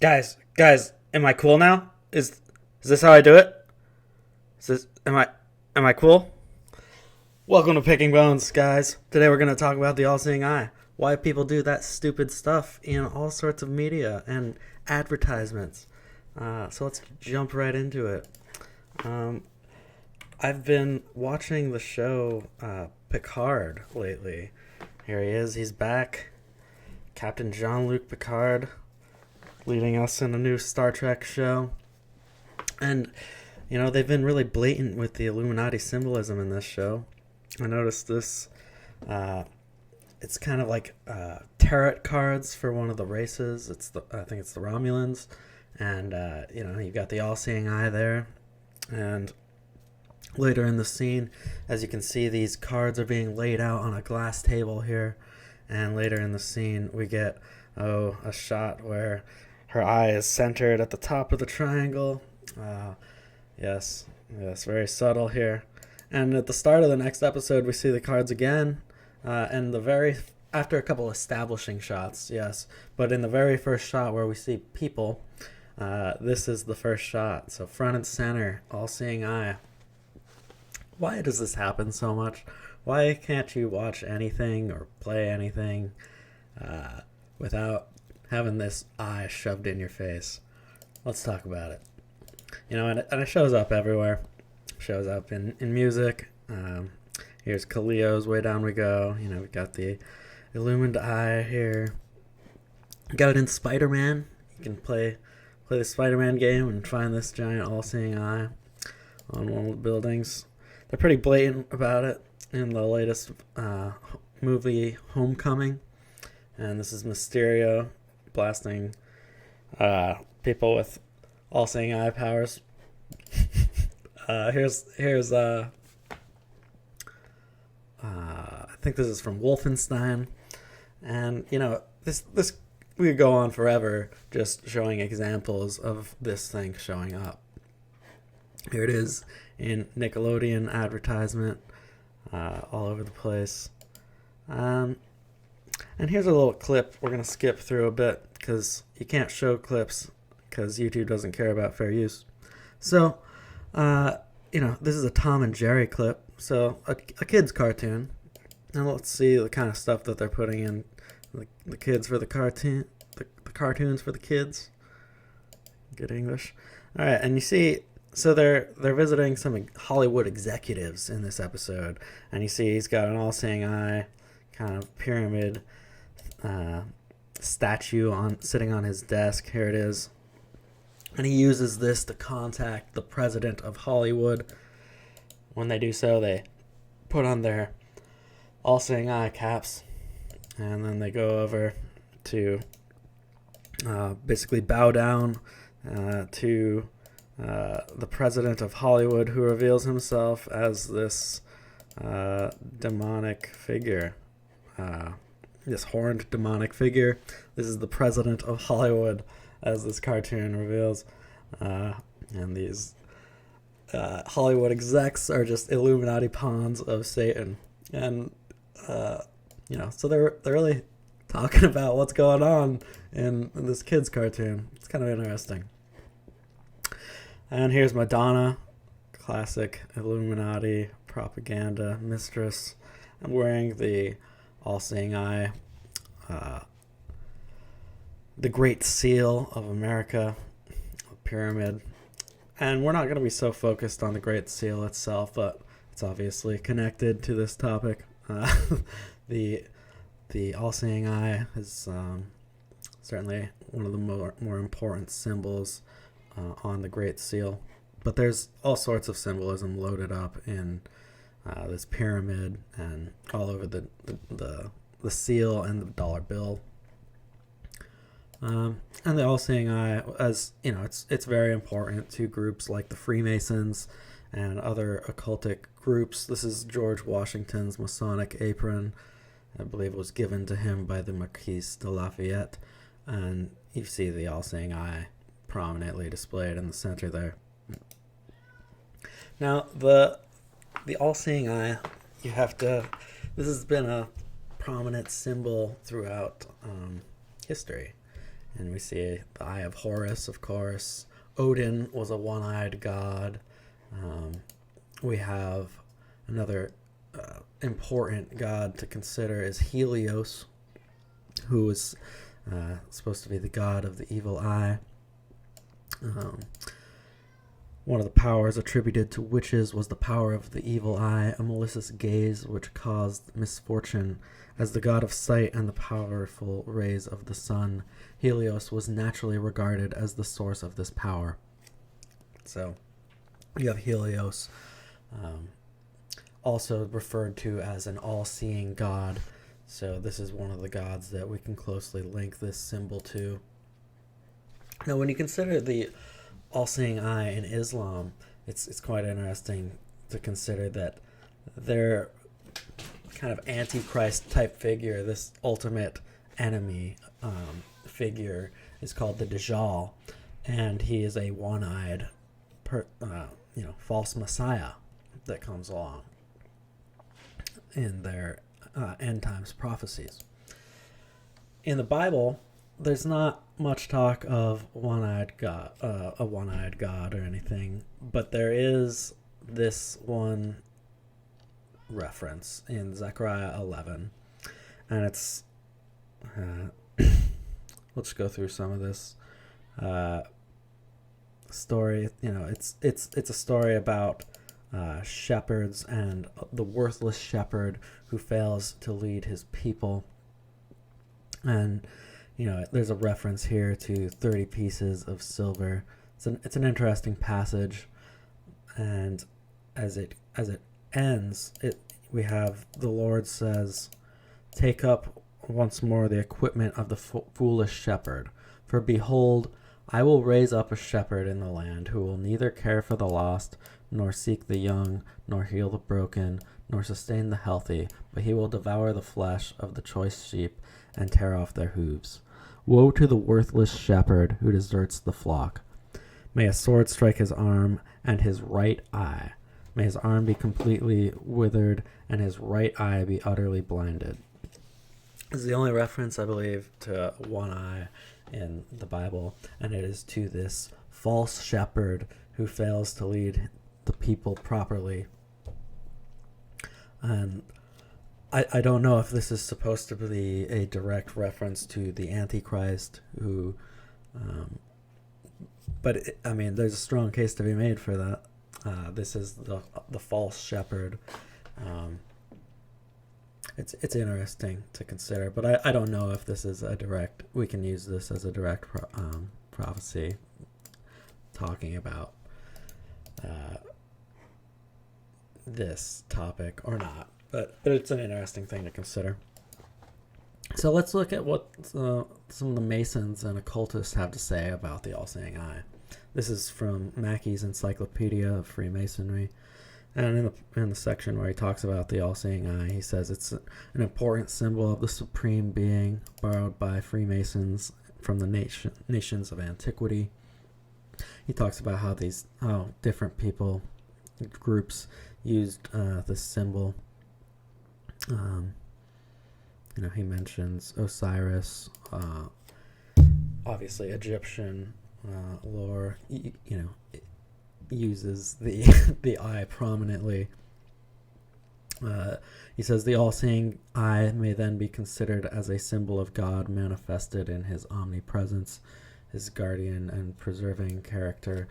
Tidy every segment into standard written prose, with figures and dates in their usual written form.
Guys, am I cool now? Is this how I do it? Is this am I cool? Welcome to Picking Bones, guys. Today we're gonna talk about the All-Seeing Eye. Why people do that stupid stuff in all sorts of media and advertisements. So let's jump right into it. I've been watching the show Picard lately. Here he is. He's back. Captain Jean-Luc Picard, leading us in a new Star Trek show. And, they've been really blatant with the Illuminati symbolism in this show. I noticed this. It's kind of like tarot cards for one of the races. I think it's the Romulans. And, you've got the All-Seeing Eye there. And later in the scene, as you can see, these cards are being laid out on a glass table here. And later in the scene, we get, a shot where her eye is centered at the top of the triangle. Yes, very subtle here. And at the start of the next episode, we see the cards again. And after a couple establishing shots, yes. But in the very first shot where we see people, this is the first shot. So front and center, All-Seeing Eye. Why does this happen so much? Why can't you watch anything or play anything without having this eye shoved in your face? Let's talk about it. And it shows up everywhere. Shows up in music. Here's Helios, Way Down We Go. We got the illumined eye here. Got it in Spider-Man. You can play the Spider-Man game and find this giant all-seeing eye on one of the buildings. They're pretty blatant about it in the latest movie Homecoming. And this is Mysterio blasting people with all-seeing eye powers. Here's I think this is from Wolfenstein. And this we could go on forever just showing examples of this thing showing up. Here it is in Nickelodeon advertisement, all over the place. And here's a little clip we're going to skip through a bit because you can't show clips because YouTube doesn't care about fair use. So, this is a Tom and Jerry clip, so a kid's cartoon. And let's see the kind of stuff that they're putting in the kids for the cartoon, the cartoons for the kids. Good English. All right, and you see, so they're visiting some Hollywood executives in this episode, and you see he's got an all-seeing eye, kind of pyramid statue sitting on his desk. Here it is. And he uses this to contact the president of Hollywood. When they do so, they put on their all-seeing eye caps. And then they go over to basically bow down to the president of Hollywood, who reveals himself as this demonic figure. This horned demonic figure. This is the president of Hollywood, as this cartoon reveals. And these Hollywood execs are just Illuminati pawns of Satan. And, so they're really talking about what's going on in this kid's cartoon. It's kind of interesting. And here's Madonna, classic Illuminati propaganda mistress. I'm wearing the All-Seeing Eye, the Great Seal of America, a pyramid. And we're not going to be so focused on the Great Seal itself, but it's obviously connected to this topic. The All-Seeing Eye is certainly one of the more important symbols on the Great Seal. But there's all sorts of symbolism loaded up in this pyramid and all over the seal and the dollar bill. And the All-Seeing Eye, as it's very important to groups like the Freemasons and other occultic groups. This is George Washington's Masonic apron. I believe it was given to him by the Marquis de Lafayette. And you see the All-Seeing Eye prominently displayed in the center there. Now, the All-Seeing Eye, this has been a prominent symbol throughout history. And we see the Eye of Horus, of course. Odin was a one-eyed god. We have another important god to consider is Helios, who is supposed to be the god of the evil eye. One of the powers attributed to witches was the power of the evil eye, a malicious gaze which caused misfortune. As the god of sight and the powerful rays of the sun, Helios was naturally regarded as the source of this power. So, you have Helios, also referred to as an all-seeing god. So this is one of the gods that we can closely link this symbol to. Now, when you consider the all-seeing eye in Islam, it's quite interesting to consider that their kind of antichrist type figure, this ultimate enemy figure, is called the Dajjal, and he is a one-eyed, false messiah that comes along in their end times prophecies. In the Bible, there's not much talk of a one-eyed god or anything, but there is this one reference in Zechariah 11, and it's let's go through some of this story. It's a story about shepherds and the worthless shepherd who fails to lead his people. And there's a reference here to 30 pieces of silver. It's an interesting passage, and as it ends, we have the Lord says, "Take up once more the equipment of the foolish shepherd, for behold, I will raise up a shepherd in the land who will neither care for the lost, nor seek the young, nor heal the broken, nor sustain the healthy, but he will devour the flesh of the choice sheep and tear off their hooves. Woe to the worthless shepherd who deserts the flock. May a sword strike his arm and his right eye. May his arm be completely withered and his right eye be utterly blinded." This is the only reference, I believe, to one eye in the Bible, and it is to this false shepherd who fails to lead the people properly. And I don't know if this is supposed to be a direct reference to the Antichrist, who, but there's a strong case to be made for that. This is the false shepherd. It's interesting to consider, but I don't know if this is we can use this as a direct prophecy talking about this topic or not, but it's an interesting thing to consider. So let's look at what some of the Masons and occultists have to say about the All-Seeing Eye. This is from Mackey's Encyclopedia of Freemasonry. And in the section where he talks about the All-Seeing Eye, he says it's an important symbol of the Supreme Being, borrowed by Freemasons from the nations of antiquity. He talks about how different groups used this symbol. He mentions Osiris, obviously Egyptian lore. Uses the eye prominently. He says the all-seeing eye may then be considered as a symbol of God manifested in his omnipresence, his guardian and preserving character,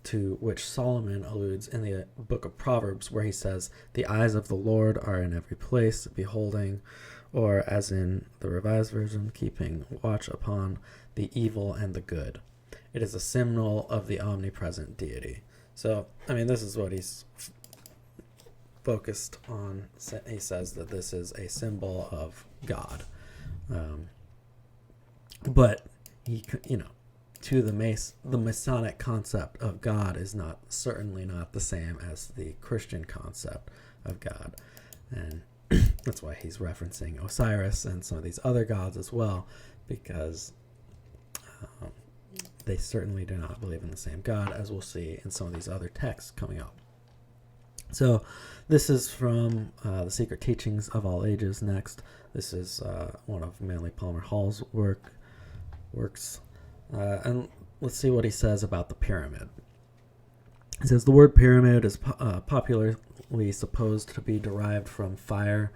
to which Solomon alludes in the book of Proverbs, where he says, "The eyes of the Lord are in every place, beholding," or as in the Revised Version, "keeping watch upon the evil and the good." It is a symbol of the omnipresent deity. So, this is what he's focused on. He says that this is a symbol of God. But to the Masonic concept of God is certainly not the same as the Christian concept of God. And that's why he's referencing Osiris and some of these other gods as well, because they certainly do not believe in the same God, as we'll see in some of these other texts coming up. So this is from The Secret Teachings of All Ages next. This is one of Manly Palmer Hall's work. works. And let's see what he says about the pyramid. He says the word pyramid is popularly supposed to be derived from fire,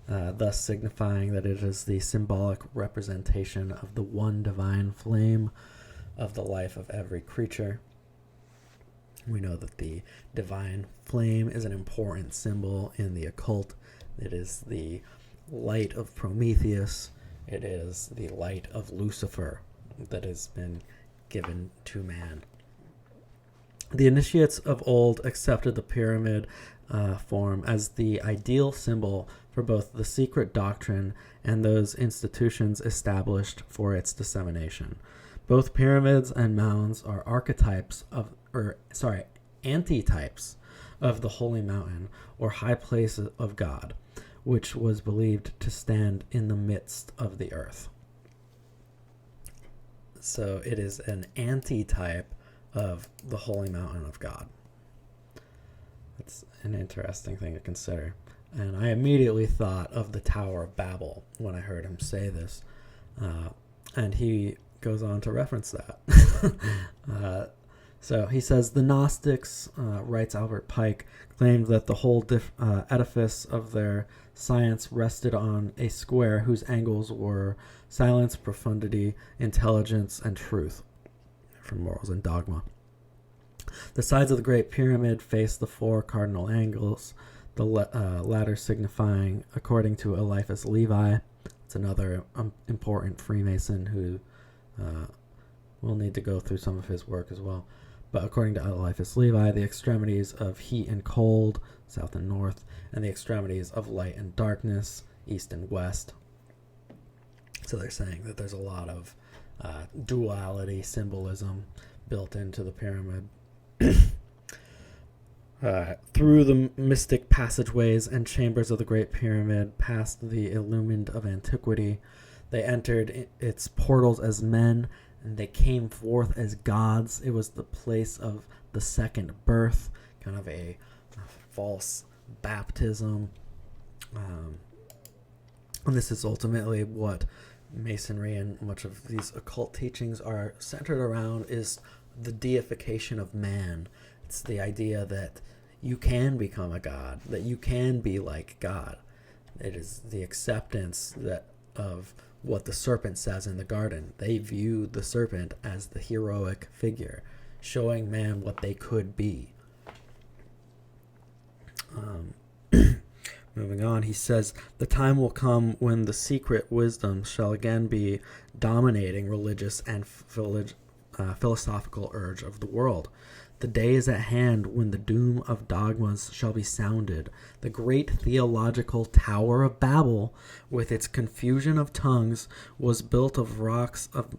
thus signifying that it is the symbolic representation of the one divine flame of the life of every creature. We know that the divine flame is an important symbol in the occult. It is the light of Prometheus. It is the light of Lucifer that has been given to man. The initiates of old accepted the pyramid form as the ideal symbol for both the secret doctrine and those institutions established for its dissemination. Both pyramids and mounds are antitypes of the holy mountain or high place of God, which was believed to stand in the midst of the earth. So it is an antitype of the holy mountain of God. That's an interesting thing to consider. And I immediately thought of the Tower of Babel when I heard him say this. And he goes on to reference that. So he says, the Gnostics, writes Albert Pike, claimed that the whole edifice of their science rested on a square whose angles were silence, profundity, intelligence, and truth, from Morals and Dogma. The sides of the Great Pyramid face the four cardinal angles, the latter signifying, according to Eliphas Levi, it's another important Freemason who we'll need to go through some of his work as well. But according to Eliphas Levi, the extremities of heat and cold, south and north, and the extremities of light and darkness, east and west. So they're saying that there's a lot of duality, symbolism built into the pyramid. Through the mystic passageways and chambers of the Great Pyramid, past the illumined of antiquity, they entered its portals as men, and they came forth as gods. It was the place of the second birth, kind of a false baptism. And this is ultimately what Masonry and much of these occult teachings are centered around, is the deification of man. It's the idea that you can become a god, that you can be like God. It is the acceptance that of what the serpent says in the garden. They view the serpent as the heroic figure, showing man what they could be. Moving on, he says, the time will come when the secret wisdom shall again be dominating religious and philosophical urge of the world. The day is at hand when the doom of dogmas shall be sounded. The great theological Tower of Babel, with its confusion of tongues, was built of rocks of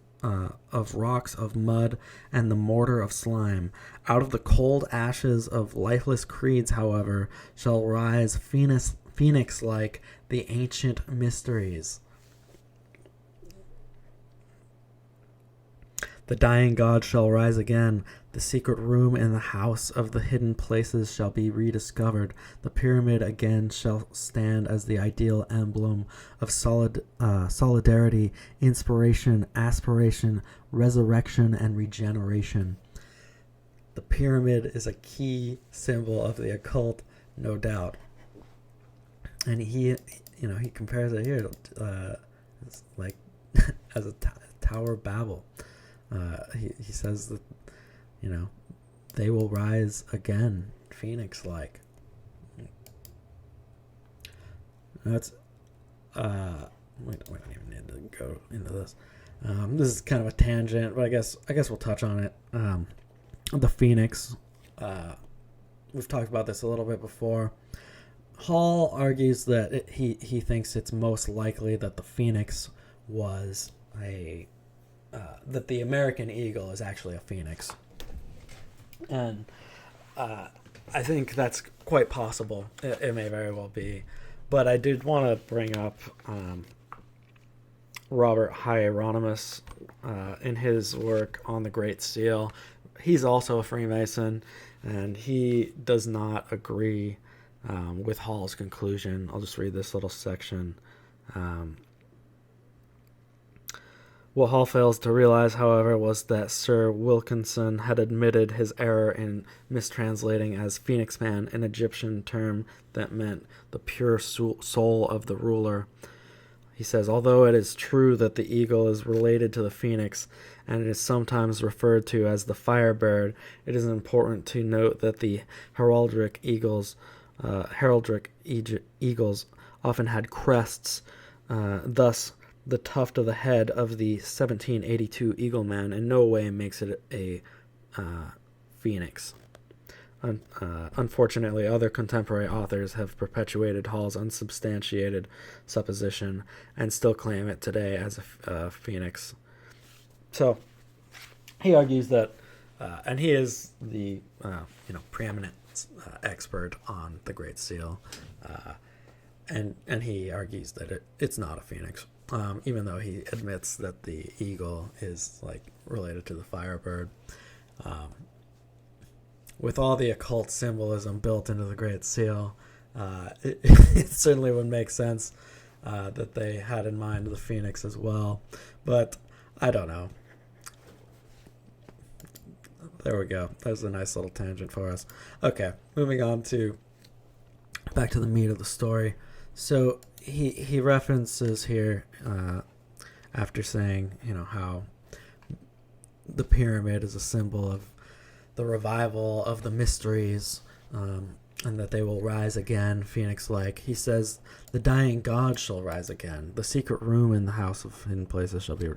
mud and the mortar of slime. Out of the cold ashes of lifeless creeds, however, shall rise phoenix-like the ancient mysteries. The dying God shall rise again. The secret room in the house of the hidden places shall be rediscovered. The pyramid again shall stand as the ideal emblem of solidarity, inspiration, aspiration, resurrection, and regeneration. The pyramid is a key symbol of the occult, no doubt. And he compares it here it's like as a Tower of Babel. He says that, they will rise again, phoenix-like. That's, we don't even need to go into this. This is kind of a tangent, but I guess we'll touch on it. The phoenix, we've talked about this a little bit before. Hall argues that he thinks it's most likely that the phoenix was that the American eagle is actually a phoenix. And I think that's quite possible. It may very well be. But I did want to bring up Robert Hieronymus in his work on the Great Seal. He's also a Freemason, and he does not agree with Hall's conclusion. I'll just read this little section. What Hall fails to realize, however, was that Sir Wilkinson had admitted his error in mistranslating as Phoenix Man an Egyptian term that meant the pure soul of the ruler. He says, although it is true that the eagle is related to the phoenix and it is sometimes referred to as the firebird, it is important to note that the heraldic eagles often had crests. Thus, the tuft of the head of the 1782 Eagle Man in no way makes it a phoenix. Unfortunately, other contemporary authors have perpetuated Hall's unsubstantiated supposition and still claim it today as a phoenix. So, he argues that, and he is the preeminent expert on the Great Seal, and he argues that it's not a phoenix. Even though he admits that the eagle is related to the firebird. With all the occult symbolism built into the Great Seal, it certainly would make sense that they had in mind the phoenix as well. But I don't know. There we go. That was a nice little tangent for us. Okay, moving on back to the meat of the story. So he references here after saying, how the pyramid is a symbol of the revival of the mysteries, and that they will rise again, phoenix-like. He says, the dying god shall rise again. The secret room in the house of hidden places shall be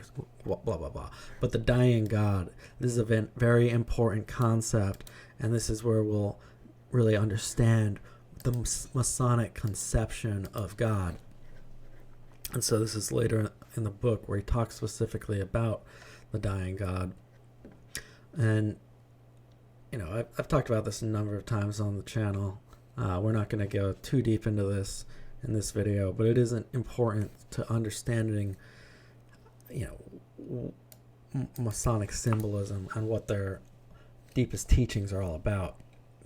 blah, blah, blah. But the dying god, this is a very important concept, and this is where we'll really understand the Masonic conception of God. And so this is later in the book where he talks specifically about the dying God. And, I've talked about this a number of times on the channel. We're not going to go too deep into this in this video, but it is important to understanding, Masonic symbolism and what their deepest teachings are all about.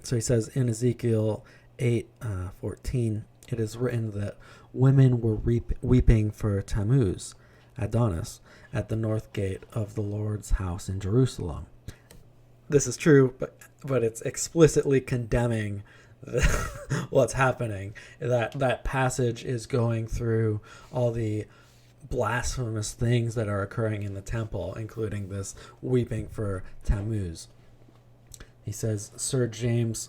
So he says in Ezekiel 8:14, it is written that women were weeping for Tammuz, Adonis, at the north gate of the Lord's house in Jerusalem. This is true, but it's explicitly condemning what's happening. That passage is going through all the blasphemous things that are occurring in the temple, including this weeping for Tammuz. He says, Sir James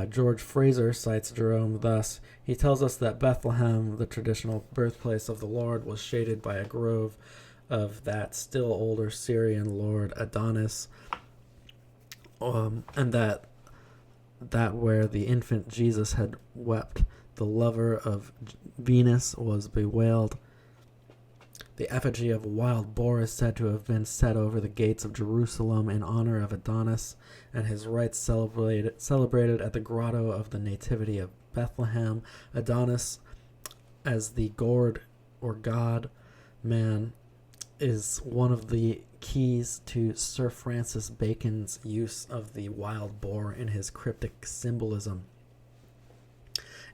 George Fraser cites Jerome thus. He tells us that Bethlehem, the traditional birthplace of the Lord, was shaded by a grove of that still older Syrian lord Adonis, and that where the infant Jesus had wept, the lover of Venus was bewailed. The effigy of a wild boar is said to have been set over the gates of Jerusalem in honor of Adonis, and his rites celebrated at the grotto of the Nativity of Bethlehem. Adonis, as the gourd or god man, is one of the keys to Sir Francis Bacon's use of the wild boar in his cryptic symbolism.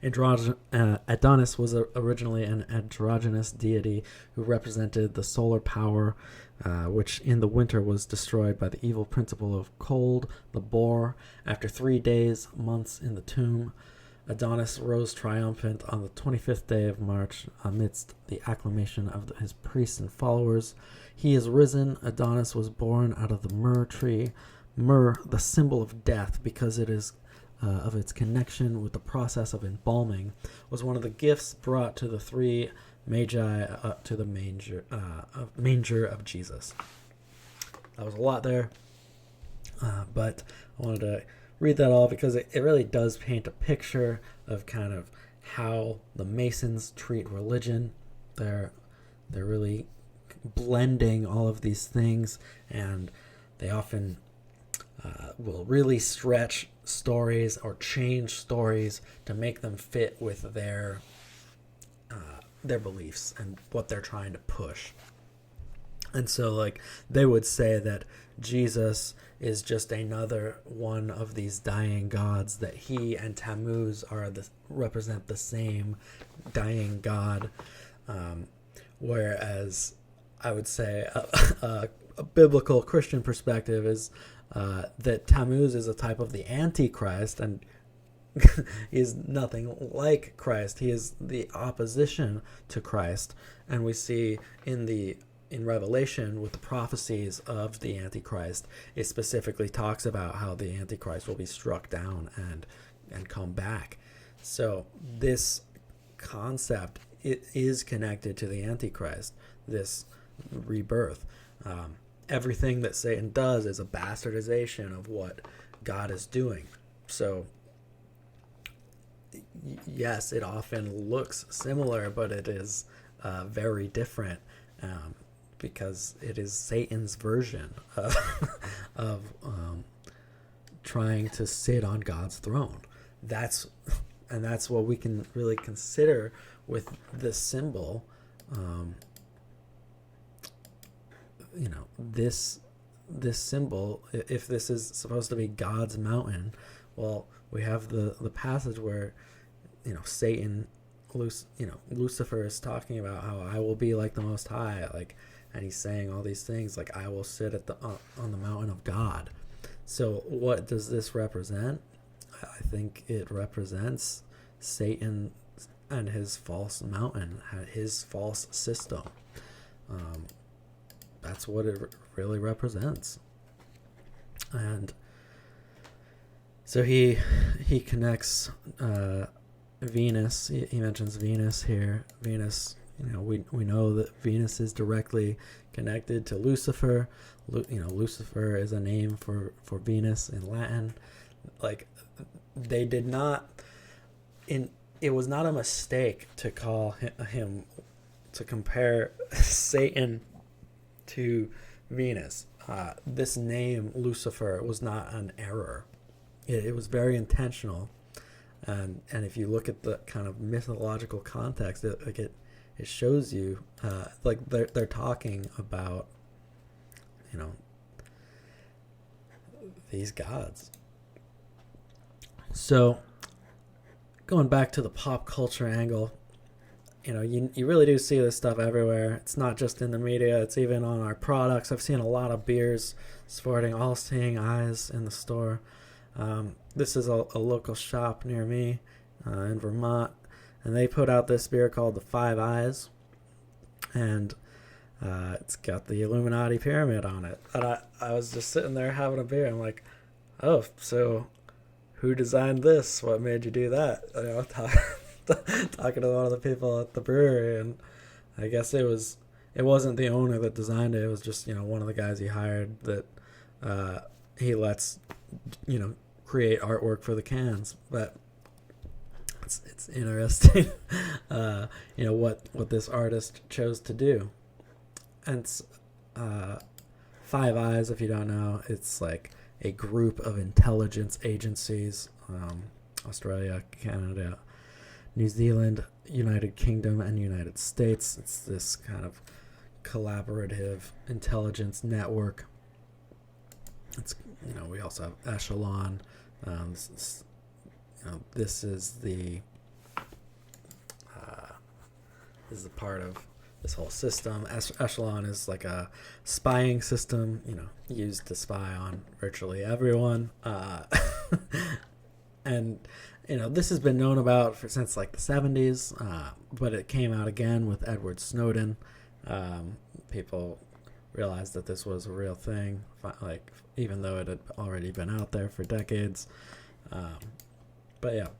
Adonis was originally an androgynous deity who represented the solar power, which in the winter was destroyed by the evil principle of cold, the boar. After 3 months in the tomb, Adonis rose triumphant on the 25th day of March amidst the acclamation of his priests and followers. He is risen. Adonis was born out of the myrrh tree. Myrrh, the symbol of death, because it is of its connection with the process of embalming, was one of the gifts brought to the three magi to the manger of Jesus. That was a lot there, but I wanted to read that all because it really does paint a picture of kind of how the Masons treat religion. They're really blending all of these things, and they often will really stretch stories or change stories to make them fit with their beliefs and what they're trying to push. And so, they would say that Jesus is just another one of these dying gods, that he and Tammuz represent the same dying god, whereas I would say a biblical Christian perspective is that Tammuz is a type of the Antichrist, and he is nothing like Christ. He is the opposition to Christ, and we see in Revelation with the prophecies of the Antichrist, it specifically talks about how the Antichrist will be struck down and come back. So this concept, it is connected to the Antichrist, this rebirth. Everything that Satan does is a bastardization of what God is doing. So yes, it often looks similar, but it is very different, because it is Satan's version of trying to sit on God's throne. That's what we can really consider with this symbol. This symbol, if this is supposed to be God's mountain, well, we have the passage where Satan, Lucifer is talking about how I will be like the Most High, and he's saying all these things like I will sit at on the mountain of God. So what does this represent? I think it represents Satan and his false mountain, his false system. That's what it really represents. And so he connects Venus. He mentions Venus here. Venus, we know that Venus is directly connected to Lucifer. Lucifer is a name for Venus in Latin. They did not, it was not a mistake to call him to compare Satan to Venus. This name Lucifer was not an error. It was very intentional, and if you look at the kind of mythological context, it shows you they're talking about these gods. So going back to the pop culture angle, you really do see this stuff everywhere. It's not just in the media, it's even on our products. I've seen a lot of beers sporting AllSeeing Eyes in the store. This is a local shop near me in Vermont, and they put out this beer called the Five Eyes, and it's got the Illuminati pyramid on it. And I was just sitting there having a beer. I'm like, oh, so who designed this? What made you do that? Talking to one of the people at the brewery, and I guess it wasn't the owner that designed it. It was just one of the guys he hired that he lets create artwork for the cans. But it's interesting what this artist chose to do. And Five Eyes, if you don't know, it's like a group of intelligence agencies, Australia, Canada, New Zealand, United Kingdom, and United States. It's this kind of collaborative intelligence network. It's we also have Echelon. This is the part of this whole system. Echelon is like a spying system, used to spy on virtually everyone. And this has been known about since the 70s, but it came out again with Edward Snowden. People realized that this was a real thing, even though it had already been out there for decades. But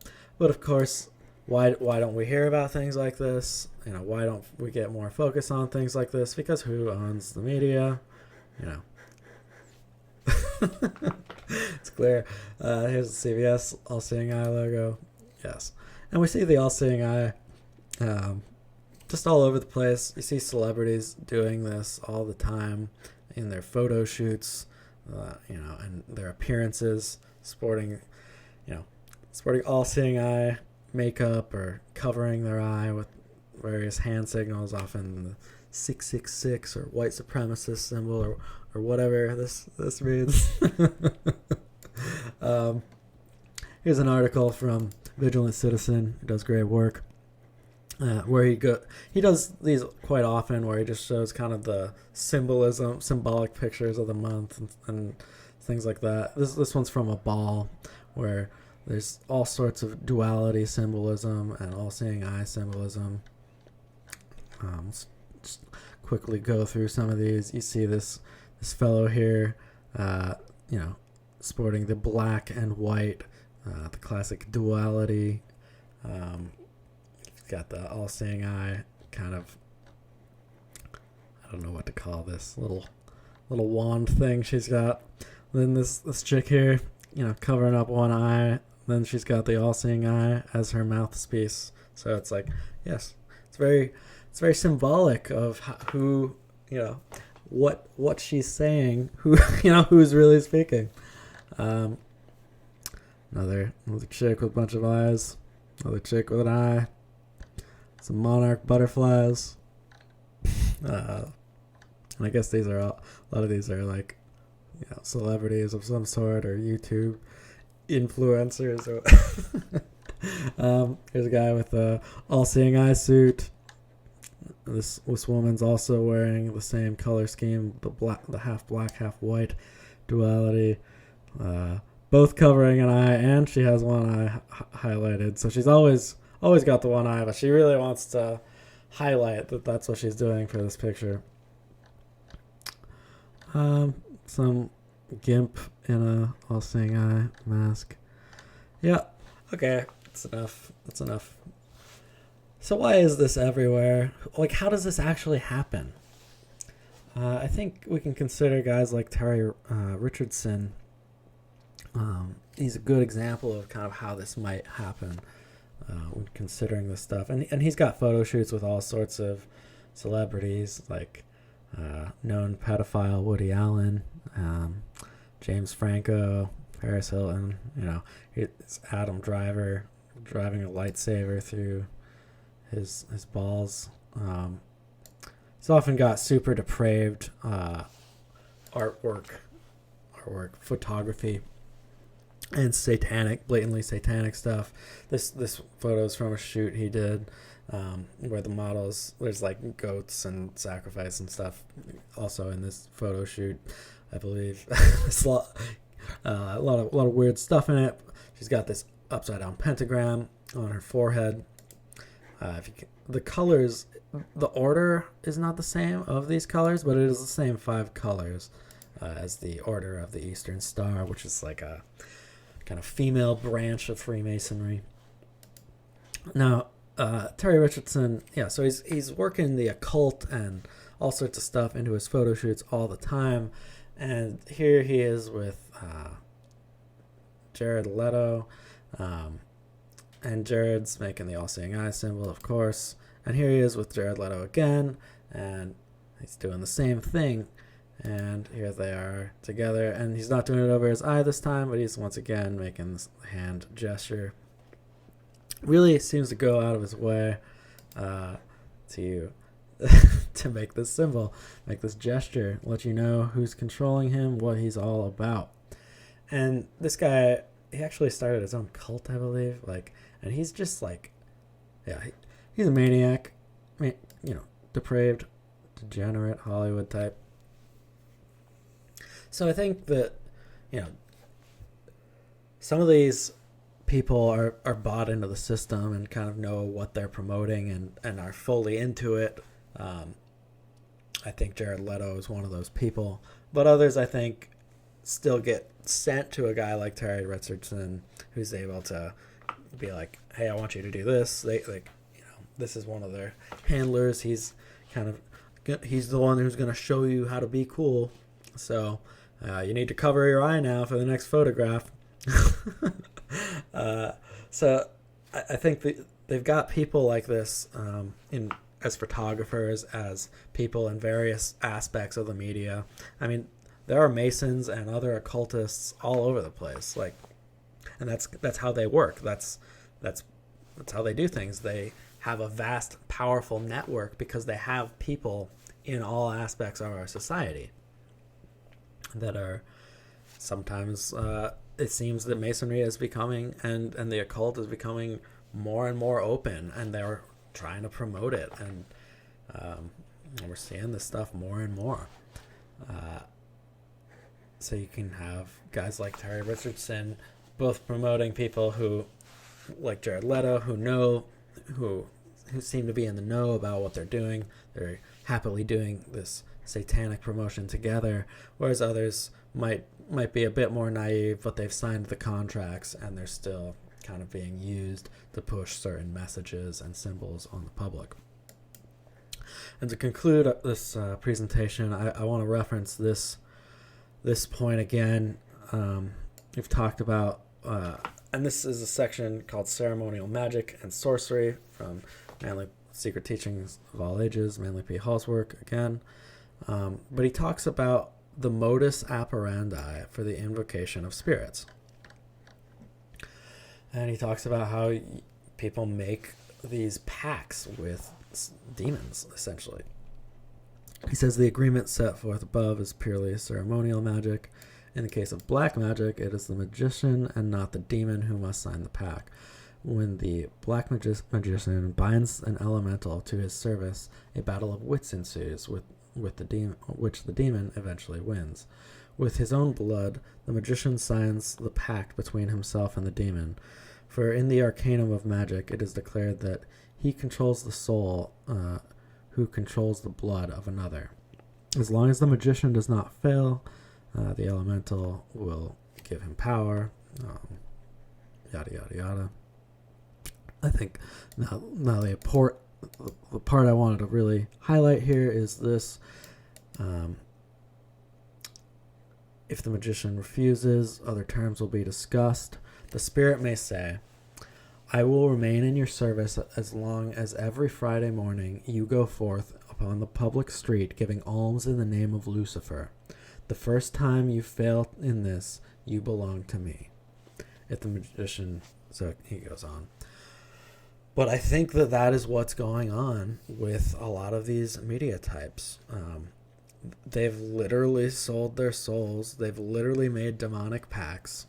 of course, why don't we hear about things like this? Why don't we get more focus on things like this? Because who owns the media? It's clear. Here's the CBS AllSeeing Eye logo. Yes. And we see the AllSeeing Eye just all over the place. You see celebrities doing this all the time in their photo shoots, and their appearances, sporting AllSeeing Eye makeup or covering their eye with various hand signals, often the 666 or white supremacist symbol or whatever this means. Here's an article from Vigilant Citizen, who does great work. where he does these quite often, where he just shows kind of the symbolic pictures of the month and things like that. This one's from a ball where there's all sorts of duality symbolism and all-seeing eye symbolism. Just quickly go through some of these. You see this fellow here, sporting the black and white, the classic duality. Got the all-seeing eye, kind of, I don't know what to call this, little wand thing she's got. Then this chick here, covering up one eye. Then she's got the all-seeing eye as her mouthpiece. So it's like, yes, it's very symbolic of who, what she's saying, who, who's really speaking. Another chick with a bunch of eyes. Another chick with an eye. Some monarch butterflies. And I guess a lot of these are like, celebrities of some sort or YouTube influencers. Here's a guy with a all-seeing eye suit. This woman's also wearing the same color scheme, the half black, half white duality. Both covering an eye, and she has one eye highlighted. So she's always got the one eye, but she really wants to highlight that's what she's doing for this picture. Some gimp in a all-seeing eye mask. Yeah, okay, that's enough. So why is this everywhere? Like, how does this actually happen? I think we can consider guys like Terry Richardson. He's a good example of kind of how this might happen when considering this stuff. And he's got photo shoots with all sorts of celebrities, like known pedophile Woody Allen, James Franco, Paris Hilton. It's Adam Driver driving a lightsaber through his balls. He's often got super depraved artwork, photography, and blatantly satanic stuff. This photo's from a shoot he did, where the models, there's like goats and sacrifice and stuff. Also in this photo shoot, I believe, there's a lot of weird stuff in it. She's got this upside down pentagram on her forehead. The colors, the order is not the same of these colors, but it is the same 5 colors as the Order of the Eastern Star, which is like a kind of female branch of Freemasonry. Now, Terry Richardson, so he's working the occult and all sorts of stuff into his photo shoots all the time. And here he is with Jared Leto, and Jared's making the all-seeing eye symbol, of course. And here he is with Jared Leto again, and he's doing the same thing. And here they are together, and he's not doing it over his eye this time, but he's once again making this hand gesture. Really seems to go out of his way to to make this symbol, make this gesture, let you know who's controlling him, what he's all about. And this guy, he actually started his own cult, I believe. And he's just like, he's a maniac, depraved, degenerate Hollywood type. So I think that, some of these people are bought into the system and kind of know what they're promoting and are fully into it. I think Jared Leto is one of those people. But others, I think, still get sent to a guy like Terry Richardson, who's able to be like, hey, I want you to do this. This is one of their handlers. He's the one who's going to show you how to be cool. So you need to cover your eye now for the next photograph. So I think they've got people like this as photographers, as people in various aspects of the media. I mean, there are Masons and other occultists all over the place. And that's how they work. That's how they do things. They have a vast, powerful network because they have people in all aspects of our society that are sometimes. It seems that Masonry is becoming and the occult is becoming more and more open, and they're trying to promote it, and we're seeing this stuff more and more. So you can have guys like Terry Richardson both promoting people who, like Jared Leto, who seem to be in the know about what they're doing. They're happily doing this satanic promotion together, whereas others might be a bit more naive, but they've signed the contracts and they're still kind of being used to push certain messages and symbols on the public. And to conclude this presentation, I want to reference this point again. We've talked about, and this is a section called Ceremonial Magic and Sorcery from Manly Secret Teachings of All Ages, Manly P. Hall's work again. But he talks about the modus operandi for the invocation of spirits. And he talks about how people make these pacts with demons, essentially. He says the agreement set forth above is purely ceremonial magic. In the case of black magic, it is the magician and not the demon who must sign the pact. When the black magician binds an elemental to his service, a battle of wits ensues, with the demon, which the demon eventually wins. With his own blood, the magician signs the pact between himself and the demon. For in the arcanum of magic, it is declared that he controls the soul who controls the blood of another. As long as the magician does not fail, the elemental will give him power, yada, yada, yada. I think now the part I wanted to really highlight here is this. If the magician refuses, other terms will be discussed. The spirit may say, I will remain in your service as long as every Friday morning you go forth upon the public street giving alms in the name of Lucifer. The first time you fail in this, you belong to me. If the magician, so he goes on. But I think that is what's going on with a lot of these media types. They've literally sold their souls. They've literally made demonic pacts.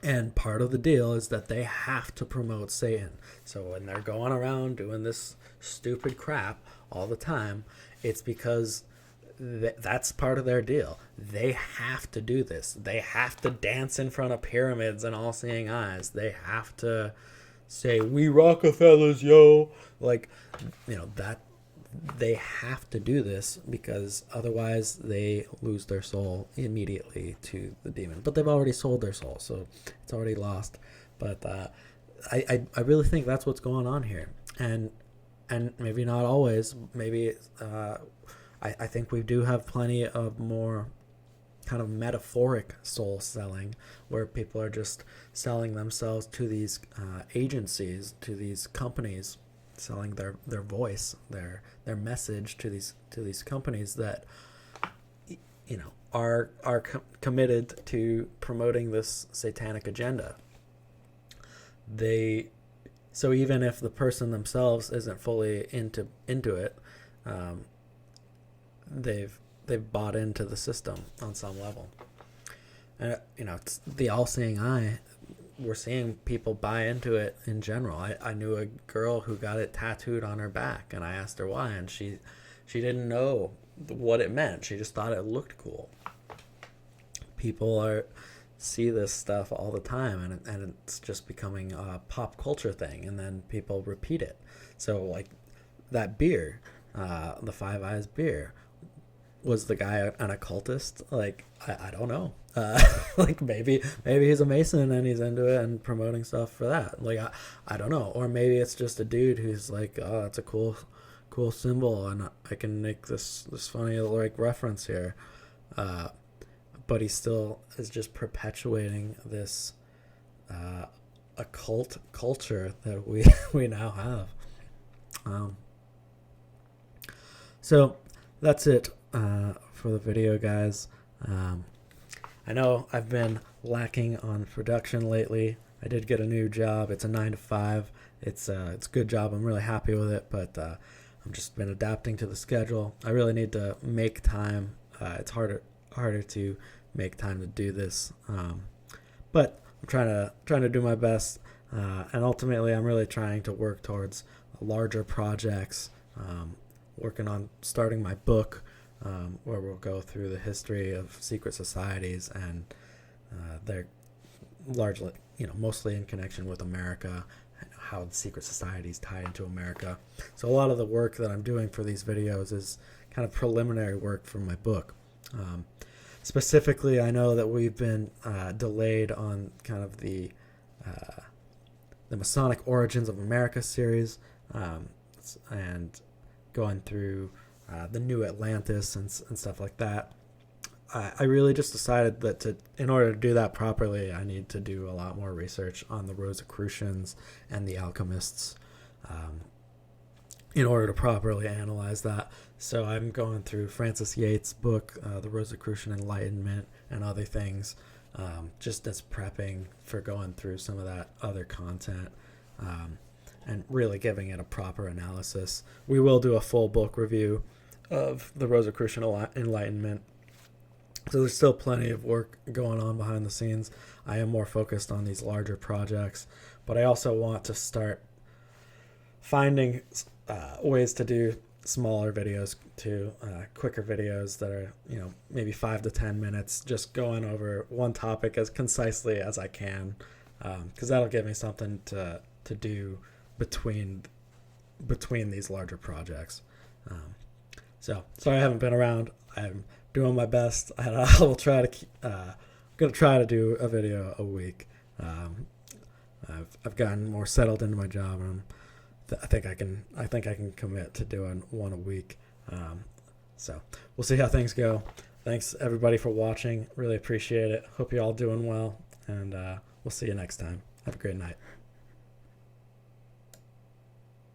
And part of the deal is that they have to promote Satan. So when they're going around doing this stupid crap all the time, it's because that's part of their deal. They have to do this. They have to dance in front of pyramids and all-seeing eyes. They have to say, we Rockefellers, yo. Like, that they have to do this because otherwise they lose their soul immediately to the demon. But they've already sold their soul, so it's already lost. But I really think that's what's going on here. And maybe not always. Maybe I think we do have plenty of more kind of metaphoric soul selling, where people are just selling themselves to these agencies, to these companies, selling their voice, their message to these companies that are committed to promoting this satanic agenda. So even if the person themselves isn't fully into it, they've bought into the system on some level. And it's the AllSeeing Eye. We're seeing people buy into it in general. I knew a girl who got it tattooed on her back, and I asked her why, and she didn't know what it meant. She just thought it looked cool. People see this stuff all the time, and it's just becoming a pop culture thing, and then people repeat it. So like that beer, the Five Eyes beer, was the guy an occultist? Like, I don't know. Like maybe he's a Mason and he's into it and promoting stuff for that. Like I don't know. Or maybe it's just a dude who's like, oh, it's a cool symbol and I can make this funny like reference here. But he still is just perpetuating this occult culture that we now have. So that's it for the video, guys. I know I've been lacking on production lately. I did get a new job. It's a 9 to 5. It's a good job. I'm really happy with it, but I've just been adapting to the schedule. I really need to make time. It's harder to make time to do this, but I'm trying to do my best. And ultimately, I'm really trying to work towards larger projects, working on starting my book, where we'll go through the history of secret societies, and they're largely, mostly in connection with America, and how the secret societies tie into America. So a lot of the work that I'm doing for these videos is kind of preliminary work for my book. Specifically, I know that we've been delayed on kind of the Masonic Origins of America series, and going through the New Atlantis and stuff like that. I really just decided that in order to do that properly, I need to do a lot more research on the Rosicrucians and the alchemists, in order to properly analyze that. So I'm going through Francis Yates' book, The Rosicrucian Enlightenment, and other things, just as prepping for going through some of that other content, and really giving it a proper analysis. We will do a full book review of The Rosicrucian Enlightenment. So there's still plenty of work going on behind the scenes. I am more focused on these larger projects, but I also want to start finding ways to do smaller videos too, quicker videos that are, maybe 5 to 10 minutes, just going over one topic as concisely as I can, because that'll give me something to do between these larger projects. So sorry I haven't been around. I'm doing my best. I will try to gonna try to do a video a week. I've gotten more settled into my job, and I think I can commit to doing one a week. So we'll see how things go. Thanks everybody for watching. Really appreciate it. Hope you're all doing well, and we'll see you next time. Have a great night.